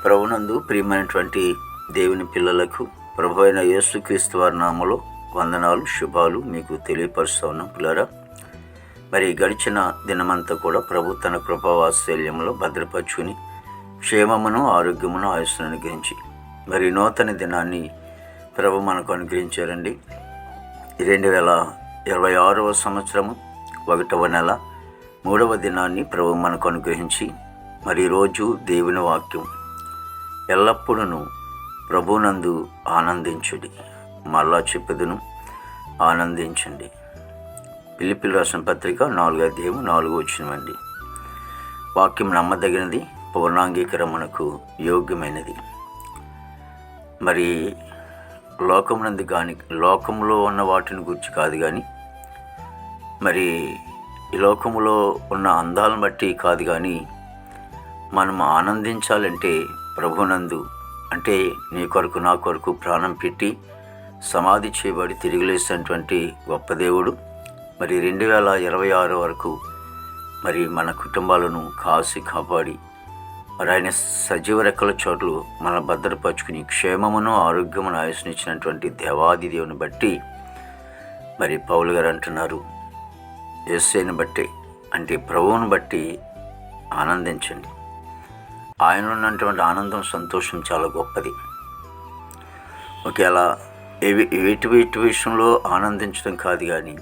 ప్రభునందు ప్రియమైనటువంటి దేవుని పిల్లలకు ప్రభు అయిన యేసుక్రీస్తు వారి నామములో వందనాలు, శుభాలు మీకు తెలియపరుస్తూ ఉన్నాం పిల్లరా. మరి గడిచిన దినమంతా కూడా ప్రభు తన కృపావాత్సల్యంలో భద్రపరుచుకుని క్షేమమును, ఆరోగ్యమును, ఆయుస్సును అనుగ్రహించి మరి నూతన దినాన్ని ప్రభు మనకు అనుగ్రహించారండి. 2026వ సంవత్సరము 1వ నెల 3వ దినాన్ని ప్రభు మనకు అనుగ్రహించి మరి రోజు దేవుని వాక్యం ఎల్లప్పుడూ ప్రభునందు ఆనందించుడి. మరలా చెప్పుదును, ఆనందించండి. ఫిలిప్పీయులకు రాసిన పత్రిక 4వ అధ్యాయం 4వ వచనమండి. వాక్యం నమ్మదగినది, పూర్ణాంగీకరణకు యోగ్యమైనది. మరి లోకమునందు కానీ, లోకంలో ఉన్న వాటిని గురించి కాదు కానీ, మరి ఈ లోకంలో ఉన్న అందాలను బట్టి కాదు కానీ, మనం ఆనందించాలంటే ప్రభునందు, అంటే నీ కొరకు నా కొరకు ప్రాణం పెట్టి సమాధి చేయబడి తిరిగి లేసినటువంటి గొప్ప దేవుడు మరి 2026 వరకు మరి మన కుటుంబాలను కాపాడి మరి ఆయన సజీవ రెక్కల చోట్లు మన భద్రపరుచుకుని క్షేమమును, ఆరోగ్యమును, ఆయుస్సునిచ్చినటువంటి దేవాది దేవుని బట్టి మరి పౌలు గారు అంటున్నారు, యేసుని బట్టి అంటే ప్రభువుని బట్టి ఆనందించండి. ఆయన ఉన్నటువంటి ఆనందం, సంతోషం చాలా గొప్పది. ఒకేలా వీటి విషయంలో ఆనందించడం కాదు కానీ,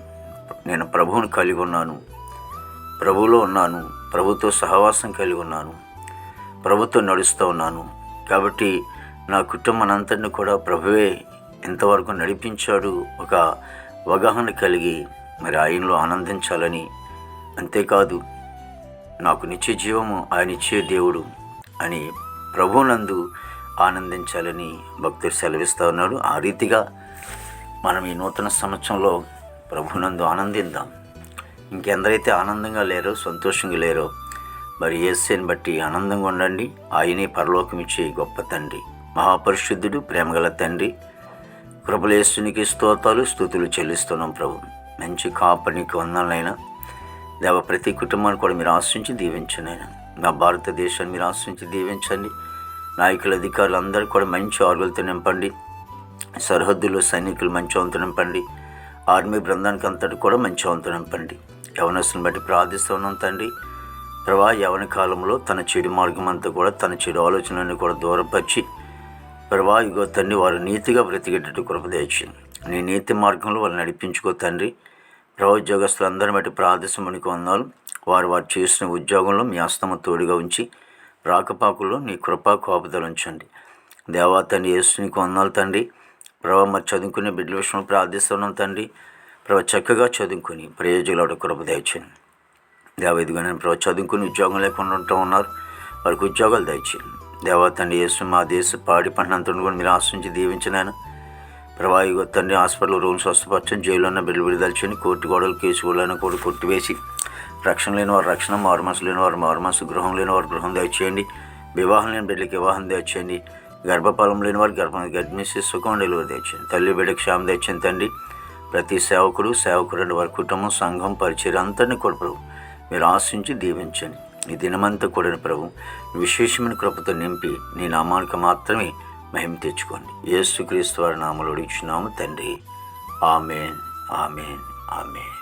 నేను ప్రభువుని కలిగి ఉన్నాను, ప్రభువులో ఉన్నాను, ప్రభుతో సహవాసం కలిగి ఉన్నాను, ప్రభుతో నడుస్తూ ఉన్నాను కాబట్టి నా కుటుంబానంతటిని కూడా ప్రభువే ఎంతవరకు నడిపించాడు ఒక అవగాహన కలిగి మరి ఆయనలో ఆనందించాలని, అంతేకాదు నాకు నిత్య జీవము ఆయన ఇచ్చే దేవుడు అని ప్రభువునందు ఆనందించాలని భక్తుడు సెలవిస్తూ ఉన్నాడు. ఆ రీతిగా మనం ఈ నూతన సంవత్సరంలో ప్రభువునందు ఆనందిద్దాం. ఇంకెందరైతే ఆనందంగా లేరో, సంతోషంగా లేరో మరి యేసుని బట్టి ఆనందంగా ఉండండి. ఆయనే పరలోకం ఇచ్చే గొప్ప తండ్రి, మహాపరిశుద్ధుడు, ప్రేమగల తండ్రి, కృపలేసునికి స్తోత్రాలు, స్తుతులు చెల్లిస్తున్నాం. ప్రభు మంచి కాపరికి వందనాలైనా దేవ, ప్రతి కుటుంబాన్ని కూడా మీరు ఆశ్రయించి దీవించండి. అయినా నా భారతదేశాన్ని మీరు ఆశ్రయించి దీవించండి. నాయకులు, అధికారులు అందరూ కూడా మంచి ఆరోగ్యాలతో నింపండి. సరిహద్దుల్లో సైనికులు మంచి వంతు నింపండి. ఆర్మీ బృందానికి అంతటి కూడా మంచి వంతు నింపండి. యవనస్తుని బట్టి ప్రార్థిస్తూ ఉన్నాం తండ్రి. ప్రభా, యవన కాలంలో తన చెడు మార్గం అంతా కూడా, తన చెడు ఆలోచనలను కూడా దూరపరిచి ప్రభా, ఇగో తండ్రి, వారు నీతిగా బ్రతికేటట్టు కృప దయచేయండి. నీ నీతి మార్గంలో వాళ్ళు నడిపించుకో తండ్రి. ప్రభా, ఉద్యోగస్తులందరిని బట్టి ప్రార్థిస్తమనికి వందాలు. వారు చేసిన ఉద్యోగంలో మీ హస్తము తోడుగా ఉంచి రాకపాకుల్లో నీ కృపా కాపుదలు ఉంచండి. దేవా తండ్రి, యేసునికి వందనాలు తండ్రి. ప్రభా, మరి చదువుకునే బిడ్డల విషయంలో ప్రార్థిస్తున్నాం తండ్రి. ప్రభా, చక్కగా చదువుకుని ప్రయోజకులు కృప దయచేయండి. దేవా, ఇదిగా నేను ప్రభా చదువుకుని ఉద్యోగం లేకుండా ఉంటూ ఉన్నారు, వారికి ఉద్యోగాలు దయచేయండి. దేవా తండ్రి, యేసు మా దేశ పాడి పంటనంతను కూడా మీరు ఆశ్రయించి దీవించినాను. ప్రభా, ఇగో తండ్రి, హాస్పిటల్ రూమ్స్ స్వస్థపరచండి. జైల్లో ఉన్న బిడ్డలు విడుదల చేయండి. కోర్టు గోడలు, కేసు గోడలను కూడా కొట్టివేసి రక్షణ లేని వారు రక్షణ, మారుమనసు లేని వారు మారుమనసు, గృహం లేని వారు గృహం దయచేయండి. వివాహం లేని బిడ్డలకి వివాహం దయచేయండి. గర్భఫలం లేని వారు గర్భిణీ సుఖం డెలివరీ దయచేయండి. తల్లి బిడ్డకి క్షేమం దయచేయండి తండ్రి. ప్రతి సేవకుడు వారి కుటుంబం, సంఘం, పరిచయం అంతటిని కూడా ప్రభు మీరు ఆశించి దీవించండి. ఈ దినమంతా కూడా ప్రభు విశేషమైన కృపతో నింపి నీ నామానికి మాత్రమే మహిమ తెచ్చుకోండి. యేసుక్రీస్తు వారి నామములో అడుగుచున్నాము తండ్రి. ఆమేన్, ఆమేన్, ఆమేన్.